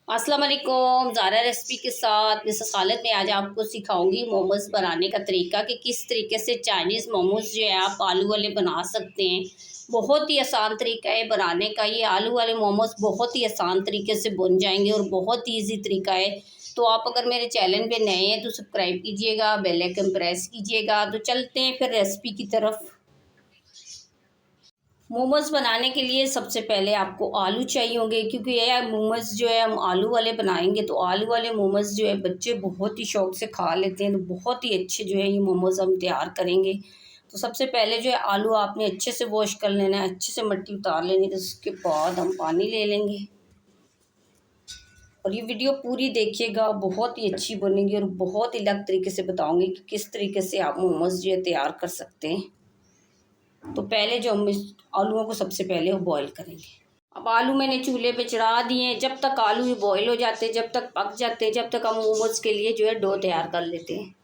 अस्सलाम वालेकुम। ज़ारा रेसिपी के साथ मिसेस खालिद में आज आपको सिखाऊंगी मोमोज़ बनाने का तरीका कि किस तरीके से चाइनीज़ मोमोज़ जो है आप आलू वाले बना सकते हैं। बहुत ही आसान तरीका है बनाने का। ये आलू वाले मोमोज़ बहुत ही आसान तरीके से बन जाएंगे और बहुत ही ईजी तरीका है। तो आप अगर मेरे चैनल पे नए हैं तो सब्सक्राइब कीजिएगा, बेल आइकन प्रेस कीजिएगा। तो चलते हैं फिर रेसिपी की तरफ। मोमोज़ बनाने के लिए सबसे पहले आपको आलू चाहिए होंगे, क्योंकि ये मोमोज़ जो है हम आलू वाले बनाएंगे। तो आलू वाले मोमोज़ जो है बच्चे बहुत ही शौक से खा लेते हैं। तो बहुत ही अच्छे जो है ये मोमोज़ हम तैयार करेंगे। तो सबसे पहले जो है आलू आपने अच्छे से वॉश कर लेना है, अच्छे से मिट्टी उतार लेनी है। तो उसके बाद हम पानी ले लेंगे और ये वीडियो पूरी देखिएगा, बहुत ही अच्छी बनेगी और बहुत ही अलग तरीके से बताऊँगी कि किस तरीके से आप मोमोज़ जो है तैयार कर सकते हैं। तो पहले जो हम इस आलूओं को सबसे पहले वो बॉईल करेंगे। अब आलू मैंने चूल्हे पे चढ़ा दिए हैं। जब तक आलू ये बॉईल हो जाते हैं, जब तक पक जाते हैं, जब तक हम मोमोज के लिए जो है डो तैयार कर लेते हैं।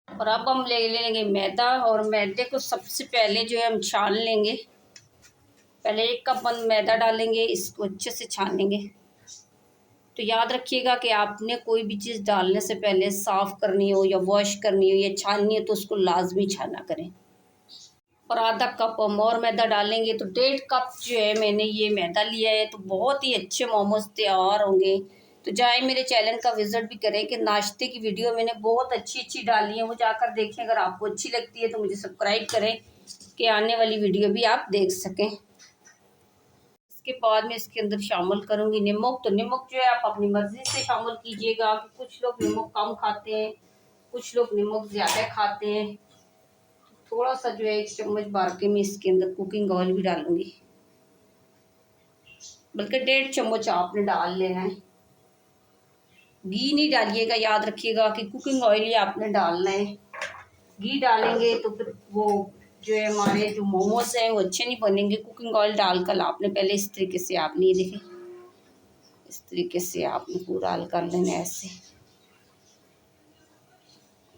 और अब हम ले लेंगे मैदा, और मैदे को सबसे पहले जो है हम छान लेंगे। पहले 1 कप मैदा डालेंगे, इसको अच्छे से छानेंगे। तो याद रखिएगा कि आपने कोई भी चीज़ डालने से पहले साफ़ करनी हो या वॉश करनी हो या छाननी हो तो उसको लाजमी छाना करें। और आधा कप हम और मैदा डालेंगे। तो 1.5 कप जो है मैंने ये मैदा लिया है। तो बहुत ही अच्छे मोमोज तैयार होंगे। तो जाए मेरे चैनल का विजिट भी करें कि नाश्ते की वीडियो मैंने बहुत अच्छी अच्छी डाली है, वो जाकर देखें। अगर आपको अच्छी लगती है तो मुझे सब्सक्राइब करें कि आने वाली वीडियो भी आप देख सकें। इसके बाद मैं इसके अंदर शामिल करूँगी नमक। तो नमक जो है आप अपनी मर्ज़ी से शामिल कीजिएगा। कुछ लोग नमक कम खाते हैं, कुछ लोग नमक ज़्यादा खाते हैं। थोड़ा सा जो है 1 चम्मच भर के मैं इसके अंदर कुकिंग ऑयल भी डालूंगी, बल्कि 1.5 चम्मच आपने डाल लेना है। घी नहीं डालिएगा, याद रखिएगा कि कुकिंग ऑयल ही आपने डालना है। घी डालेंगे तो फिर वो जो है हमारे जो मोमोज हैं वो अच्छे नहीं बनेंगे। कुकिंग ऑयल डालकर आपने पहले इस तरीके से आपने ये देखें, इस तरीके से आपने पूरा हल कर लेना है ऐसे।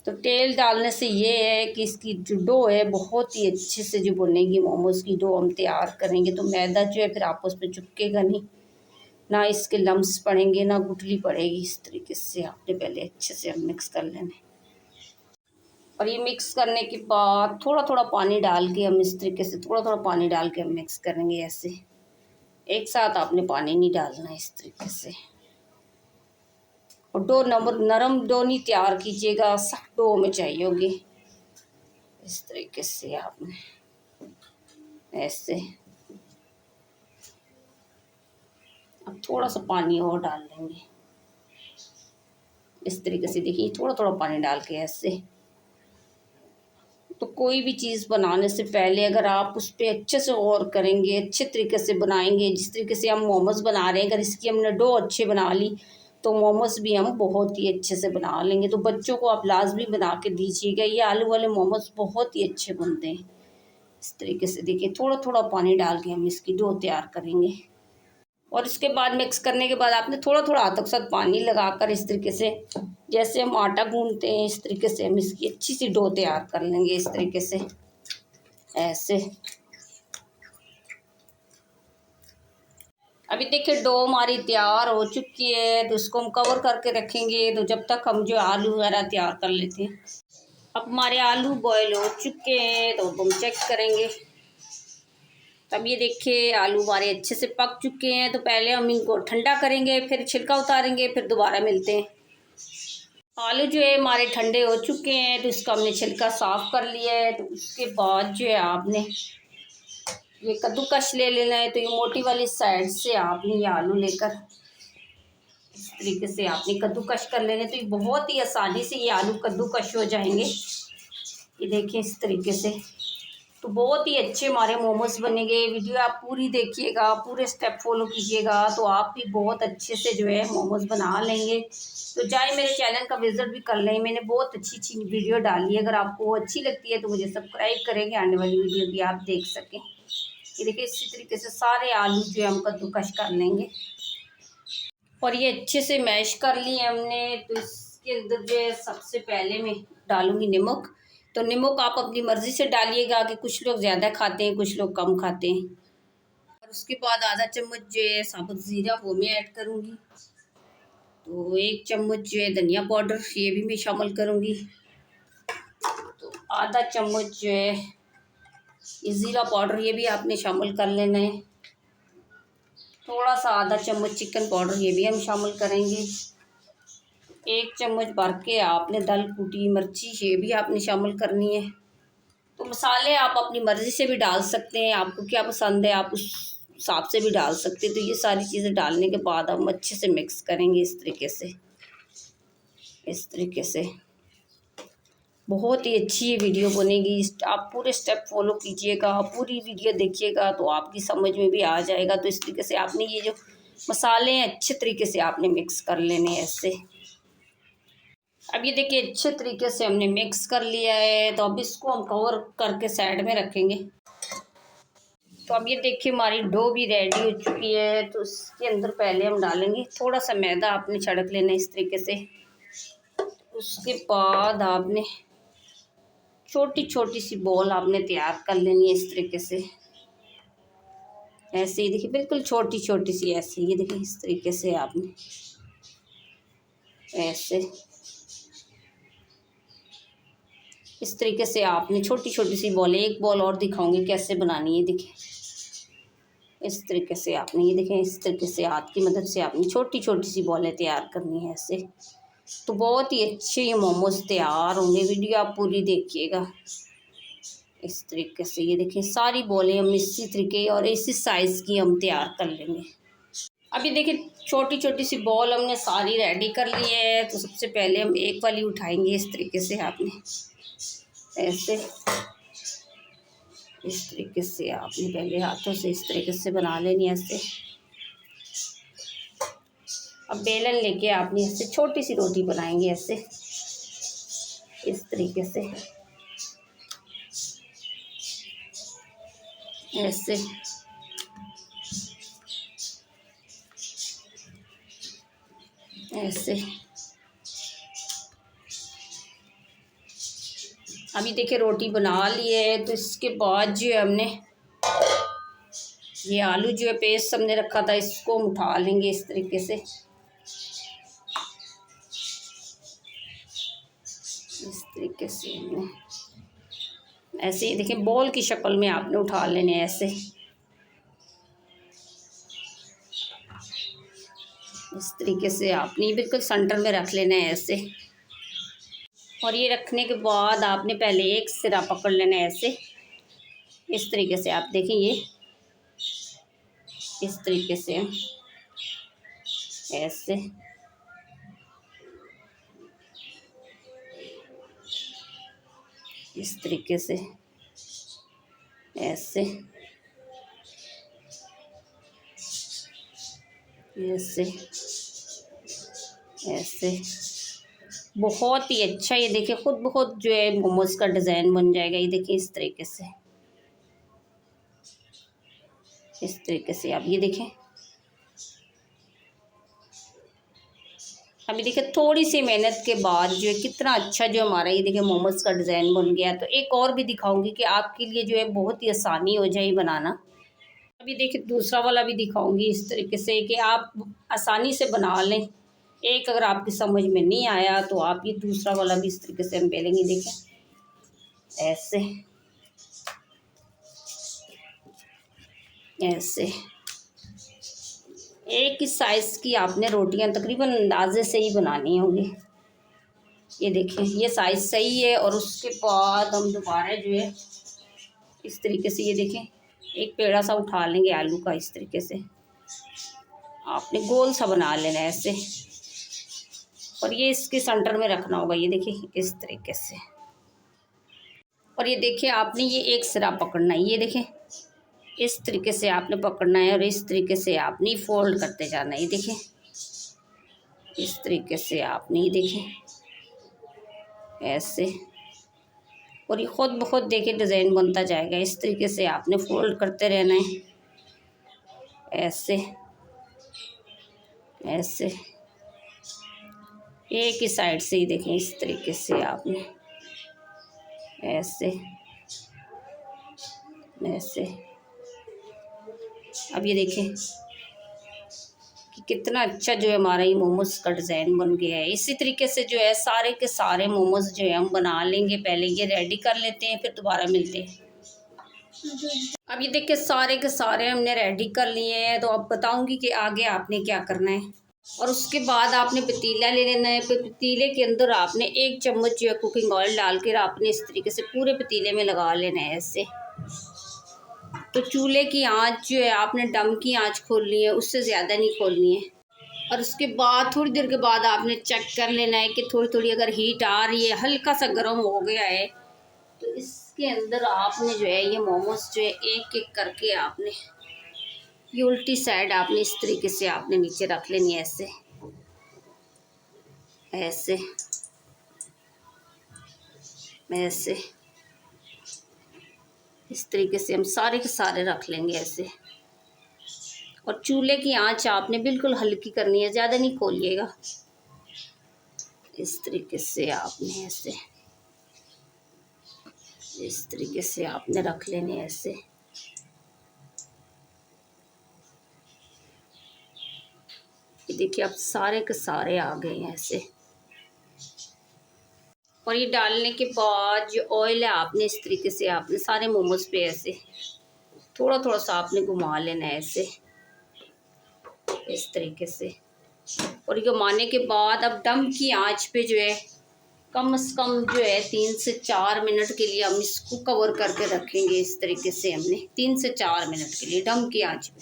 तो तेल डालने से ये है कि इसकी जो डो है बहुत ही अच्छे से जो बनेगी। मोमोज़ की डो हम तैयार करेंगे तो मैदा जो है फिर आपस में चिपकेगा नहीं, ना इसके लम्स पड़ेंगे, ना गुठली पड़ेगी। इस तरीके से आपने पहले अच्छे से हम मिक्स कर लेना है। और ये मिक्स करने के बाद थोड़ा थोड़ा पानी डाल के हम इस तरीके से थोड़ा थोड़ा पानी डाल के हम मिक्स करेंगे ऐसे। एक साथ आपने पानी नहीं डालना है, इस तरीके से। और डो नरम डो नहीं तैयार कीजिएगा, सख्त डो में चाहिए होगी। इस तरीके से आपने ऐसे। अब थोड़ा सा पानी और डाल लेंगे इस तरीके से। देखिए थोड़ा थोड़ा पानी डाल के ऐसे। तो कोई भी चीज़ बनाने से पहले अगर आप उस पर अच्छे से गौर करेंगे, अच्छे तरीके से बनाएंगे, जिस तरीके से हम मोमोज़ बना रहे हैं, अगर इसकी हमने डो अच्छे बना ली तो मोमोज़ भी हम बहुत ही अच्छे से बना लेंगे। तो बच्चों को आप लाजमी बना के दीजिएगा। ये आलू वाले मोमोज़ बहुत ही अच्छे बनते हैं। इस तरीके से देखिए थोड़ा थोड़ा पानी डाल के हम इसकी डो तैयार करेंगे। और इसके बाद मिक्स करने के बाद आपने थोड़ा थोड़ा हाथों के साथ पानी लगाकर इस तरीके से, जैसे हम आटा गूंथते हैं, इस तरीके से हम इसकी अच्छी सी डो तैयार कर लेंगे इस तरीके से ऐसे। अभी देखिए डो हमारी तैयार हो चुकी है। तो इसको हम कवर करके रखेंगे तो जब तक हम जो आलू वगैरह तैयार कर लेते हैं। अब हमारे आलू बॉयल हो चुके हैं तो हम चेक करेंगे। तब ये देखिए आलू हमारे अच्छे से पक चुके हैं। तो पहले हम इनको ठंडा करेंगे, फिर छिलका उतारेंगे, फिर दोबारा मिलते हैं। आलू जो है हमारे ठंडे हो चुके हैं तो इसका हमने छिलका साफ़ कर लिया है। तो उसके बाद जो है आपने ये कद्दूकस ले लेना है। तो ये मोटी वाली साइड से आपने ये आलू लेकर इस तरीके से आपने कद्दूकस कर लेने। तो ये बहुत ही आसानी से ये आलू कद्दूकस हो जाएंगे। ये देखिए इस तरीके से। तो बहुत ही अच्छे हमारे मोमोज़ बनेंगे। वीडियो आप पूरी देखिएगा, पूरे स्टेप फॉलो कीजिएगा तो आप भी बहुत अच्छे से जो है मोमोज़ बना लेंगे। तो जाए मेरे चैनल का विजिट भी कर लें, मैंने बहुत अच्छी अच्छी वीडियो डाली है। अगर आपको वो अच्छी लगती है तो मुझे सब्सक्राइब करेंगे, आने वाली वीडियो भी आप देख सकें। ये देखिए इसी तरीके से सारे आलू जो है हम कद्दूकस कर लेंगे। और ये अच्छे से मैश कर लिए हमने। तो इसके अंदर जो है सबसे पहले मैं डालूंगी नमक। तो नमक आप अपनी मर्ज़ी से डालिएगा कि कुछ लोग ज़्यादा खाते हैं, कुछ लोग कम खाते हैं। और उसके बाद आधा चम्मच जो है साबुत ज़ीरा वो मैं ऐड करूँगी। तो 1 चम्मच जो है धनिया पाउडर ये भी मैं शामिल करूँगी। तो आधा चम्मच जो है ये ज़ीरा पाउडर ये भी आपने शामिल कर लेना है। थोड़ा सा आधा चम्मच चिकन पाउडर ये भी हम शामिल करेंगे। 1 चम्मच भर के आपने दाल कुटी मिर्ची ये भी आपने शामिल करनी है। तो मसाले आप अपनी मर्ज़ी से भी डाल सकते हैं, आपको क्या पसंद है आप उस हिसाब से भी डाल सकते हैं। तो ये सारी चीज़ें डालने के बाद हम अच्छे से मिक्स करेंगे इस तरीके से बहुत ही अच्छी ये वीडियो बनेगी। आप पूरे स्टेप फॉलो कीजिएगा, पूरी वीडियो देखिएगा तो आपकी समझ में भी आ जाएगा। तो इस तरीके से आपने ये जो मसाले हैं अच्छे तरीके से आपने मिक्स कर लेने हैं ऐसे। अब ये देखिए अच्छे तरीके से हमने मिक्स कर लिया है। तो अब इसको हम कवर करके साइड में रखेंगे। तो अब ये देखिए हमारी डो भी रेडी हो चुकी है। तो इसके अंदर पहले हम डालेंगे थोड़ा सा मैदा आपने छिड़क लेना इस तरीके से। उसके बाद आपने छोटी छोटी सी बॉल आपने तैयार कर लेनी है इस तरीके से। ऐसे ही देखिए बिल्कुल छोटी छोटी सी ऐसे ये देखिए इस तरीके से आपने ऐसे इस तरीके से आपने छोटी छोटी सी बॉल, एक बॉल और दिखाऊंगी कैसे बनानी है। देखिए इस तरीके से आपने ये देखें इस तरीके से हाथ की मदद से आपने छोटी छोटी सी बॉलें तैयार करनी है ऐसे। तो बहुत ही अच्छे ये मोमोज तैयार होंगे। वीडियो आप पूरी देखिएगा। इस तरीके से ये देखिए सारी बॉलें हम इसी तरीके और इसी साइज़ की हम तैयार कर लेंगे। अभी देखिए छोटी छोटी सी बॉल हमने सारी रेडी कर ली है। तो सबसे पहले हम एक वाली उठाएंगे इस तरीके से आपने ऐसे इस तरीके से आपने पहले हाथों से इस तरीके से बना लेनी है ऐसे। अब बेलन लेके आपने इससे छोटी सी रोटी बनाएंगे ऐसे इस तरीके से ऐसे ऐसे। अभी देखिए रोटी बना ली है। तो इसके बाद जो है हमने ये आलू जो है पेस्ट हमने रखा था इसको हम उठा लेंगे इस तरीके से इस तरीके से हमने ऐसे ही देखिए बॉल की शक्ल में आपने उठा लेने ऐसे इस तरीके से आपने बिल्कुल सेंटर में रख लेना है ऐसे। और ये रखने के बाद आपने पहले एक सिरा पकड़ लेना है ऐसे इस तरीके से। आप देखें ये इस तरीके से ऐसे इस तरीके से ऐसे ऐसे ऐसे। बहुत ही अच्छा ये देखिए खुद ब खुद जो है मोमोज का डिज़ाइन बन जाएगा। ये देखिए इस तरीके से आप ये देखें। अभी देखिए थोड़ी सी मेहनत के बाद जो है कितना अच्छा जो हमारा ये देखिए मोमोज का डिज़ाइन बन गया। तो एक और भी दिखाऊंगी कि आपके लिए जो है बहुत ही आसानी हो जाए बनाना। अभी देखिए दूसरा वाला भी दिखाऊंगी इस तरीके से कि आप आसानी से बना लें। एक अगर आपकी समझ में नहीं आया तो आप ये दूसरा वाला भी इस तरीके से हम बेलेंगे। देखें ऐसे ऐसे एक ही साइज़ की आपने रोटियां तकरीबन अंदाजे से ही बनानी होंगी। ये देखिए ये साइज़ सही है। और उसके बाद हम दोबारा जो है इस तरीके से ये देखें एक पेड़ा सा उठा लेंगे आलू का इस तरीके से आपने गोल सा बना लेना है ऐसे। और ये इसके सेंटर में रखना होगा ये देखिए इस तरीके से। और ये देखिए आपने ये एक सिरा पकड़ना है ये देखें इस तरीके से आपने पकड़ना है और इस तरीके से आपने फोल्ड करते जाना है। ये देखें इस तरीके से आपने ये देखें ऐसे। और ये खुद ब खुद देखिए डिज़ाइन बनता जाएगा। इस तरीके से आपने फोल्ड करते रहना है ऐसे ऐसे। एक ही साइड से ही देखें इस तरीके से आपने ऐसे ऐसे अब ये देखें कि कितना अच्छा जो है हमारा ये मोमोज का डिज़ाइन बन गया है। इसी तरीके से जो है सारे के सारे मोमोज जो है हम बना लेंगे। पहले ये रेडी कर लेते हैं, फिर दोबारा मिलते हैं। अब ये देखिए सारे के सारे हमने रेडी कर लिए हैं। तो अब बताऊंगी कि आगे आपने क्या करना है। और उसके बाद आपने पतीला ले लेना है। पतीले के अंदर आपने 1 चम्मच जो है कुकिंग ऑयल डाल कर आपने इस तरीके से पूरे पतीले में लगा लेना है ऐसे। तो चूल्हे की आंच जो है आपने डम की आंच खोलनी है, उससे ज़्यादा नहीं खोलनी है। और उसके बाद थोड़ी देर के बाद आपने चेक कर लेना है कि थोड़ी थोड़ी अगर हीट आ रही है, हल्का सा गर्म हो गया है, तो इसके अंदर आपने जो है ये मोमोज जो है एक एक करके आपने ये उल्टी साइड आपने इस तरीके से आपने नीचे रख लेनी है ऐसे ऐसे ऐसे। इस तरीके से हम सारे के सारे रख लेंगे ऐसे। और चूल्हे की आंच आपने बिल्कुल हल्की करनी है, ज़्यादा नहीं खोलिएगा। इस तरीके से आपने ऐसे इस तरीके से आपने रख लेने ऐसे। ये देखिए अब सारे के सारे आ गए हैं ऐसे। और ये डालने के बाद जो ऑयल है आपने इस तरीके से आपने सारे मोमोज पे ऐसे थोड़ा थोड़ा सा आपने घुमा लेना है ऐसे इस तरीके से। और ये घुमाने के बाद अब दम की आंच पे जो है कम से कम जो है 3 से 4 मिनट के लिए हम इसको कवर करके रखेंगे। इस तरीके से हमने 3 से 4 मिनट के लिए दम की आंच पे।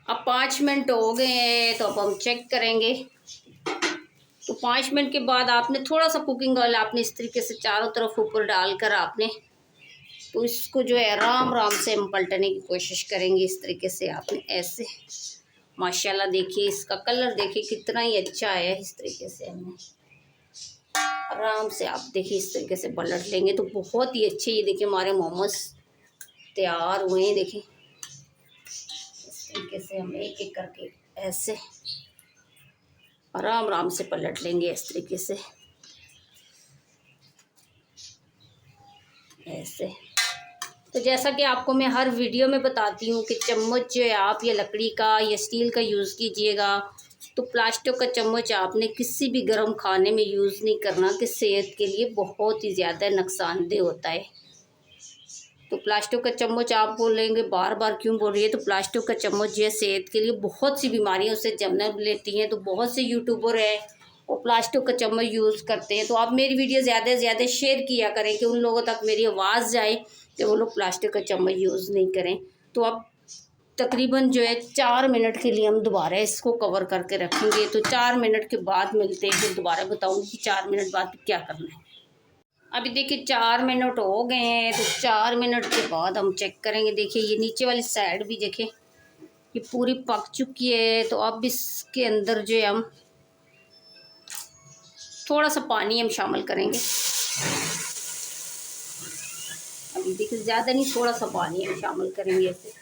अब 5 मिनट हो गए हैं, तो अब हम चेक करेंगे। तो 5 मिनट के बाद आपने थोड़ा सा कुकिंग ऑयल आपने इस तरीके से चारों तरफ ऊपर डालकर आपने तो इसको जो है आराम आराम से हम पलटने की कोशिश करेंगे। इस तरीके से आपने ऐसे। माशाल्लाह देखिए इसका कलर देखिए कितना ही अच्छा है। इस तरीके से हमने आराम से आप देखिए इस तरीके से पलट लेंगे तो बहुत ही अच्छे ये देखिए हमारे मोमोज तैयार हुए हैं। देखिए इस तरीके से हम एक एक करके ऐसे आराम आराम से पलट लेंगे इस तरीके से ऐसे। तो जैसा कि आपको मैं हर वीडियो में बताती हूँ कि चम्मच जो है आप ये लकड़ी का या स्टील का यूज़ कीजिएगा। तो प्लास्टिक का चम्मच आपने किसी भी गर्म खाने में यूज़ नहीं करना, कि सेहत के लिए बहुत ही ज़्यादा नुकसानदेह होता है। तो प्लास्टिक का चम्मच आप बोलेंगे बार बार क्यों बोल रही है, तो प्लास्टिक का चम्मच जो है सेहत के लिए बहुत सी बीमारियों से जन्म लेती हैं। तो बहुत से यूट्यूबर है वो प्लास्टिक का चम्मच यूज़ करते हैं। तो आप मेरी वीडियो ज़्यादा से ज़्यादा शेयर किया करें कि उन लोगों तक मेरी आवाज़ जाए कि वो लोग प्लास्टिक का चम्मच यूज़ नहीं करें। तो आप तकरीबन जो है 4 मिनट के लिए हम दोबारा इसको कवर करके रखेंगे। तो 4 मिनट के बाद मिलते हैं, फिर दोबारा बताऊँगी कि 4 मिनट बाद क्या करना है। अभी देखिए 4 मिनट हो गए हैं। तो 4 मिनट के बाद हम चेक करेंगे। देखिए ये नीचे वाली साइड भी देखिए ये पूरी पक चुकी है। तो अब इसके अंदर जो है हम थोड़ा सा पानी हम शामिल करेंगे। अभी देखिए ज़्यादा नहीं, थोड़ा सा पानी हम शामिल करेंगे ऐसे।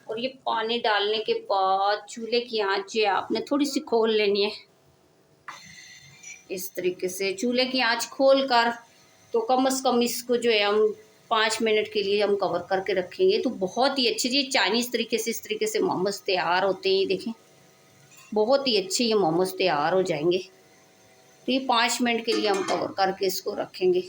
और ये पानी डालने के बाद चूल्हे की आंच जो है आपने थोड़ी सी खोल लेनी है। इस तरीके से चूल्हे की आंच खोल कर तो कम से कम इसको जो है हम 5 मिनट के लिए हम कवर करके रखेंगे। तो बहुत ही अच्छे ये चाइनीज़ तरीके से इस तरीके से मोमोज तैयार होते हैं। देखें बहुत ही अच्छे ये मोमोज तैयार हो जाएंगे। तो ये 5 मिनट के लिए हम कवर करके इसको रखेंगे।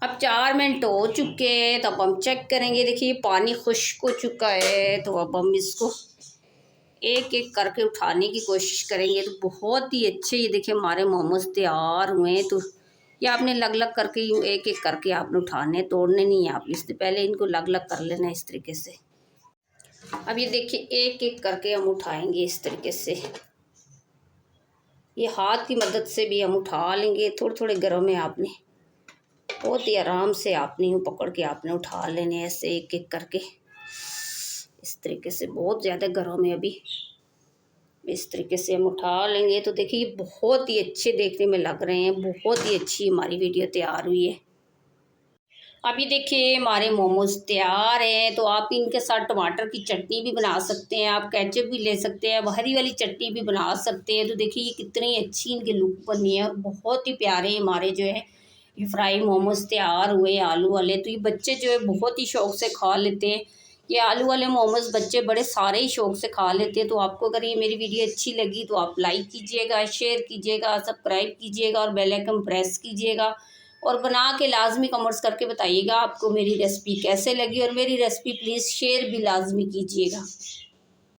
अब 4 मिनट हो चुके हैं, तो अब हम चेक करेंगे। देखिए पानी खुश्क हो चुका है। तो अब हम इसको एक एक करके उठाने की कोशिश करेंगे। तो बहुत ही अच्छे ये देखिए हमारे मोमोज तैयार हुए हैं। तो ये आपने लग लग करके एक एक करके आपने उठाने, तोड़ने नहीं है। आप इससे पहले इनको लग लग कर लेना इस तरीके से। अब ये देखिए एक एक करके हम उठाएंगे इस तरीके से। ये हाथ की मदद से भी हम उठा लेंगे। थोड़े थोड़े गर्म है, आपने बहुत ही आराम से आपने यूँ पकड़ के आपने उठा लेने ऐसे एक एक करके इस तरीके से। बहुत ज़्यादा गर्म है अभी। इस तरीके से हम उठा लेंगे। तो देखिए ये बहुत ही अच्छे देखने में लग रहे हैं। बहुत ही अच्छी हमारी वीडियो तैयार हुई है। अभी देखिए हमारे मोमोज तैयार हैं। तो आप इनके साथ टमाटर की चटनी भी बना सकते हैं, आप केचप भी ले सकते हैं, हरी वाली चटनी भी बना सकते हैं। तो देखिए ये कितनी अच्छी इनकी लुक बनी है। बहुत ही प्यारे हमारे जो है ये फ्राई मोमोज तैयार हुए आलू वाले। तो ये बच्चे जो है बहुत ही शौक से खा लेते हैं। ये आलू वाले मोमोज बच्चे बड़े सारे ही शौक से खा लेते हैं। तो आपको अगर ये मेरी वीडियो अच्छी लगी तो आप लाइक कीजिएगा, शेयर कीजिएगा, सब्सक्राइब कीजिएगा और बेल आइकन प्रेस कीजिएगा और बना के लाजमी कमेंट्स करके बताइएगा आपको मेरी रेसिपी कैसे लगी और मेरी रेसिपी प्लीज़ शेयर भी लाजमी कीजिएगा।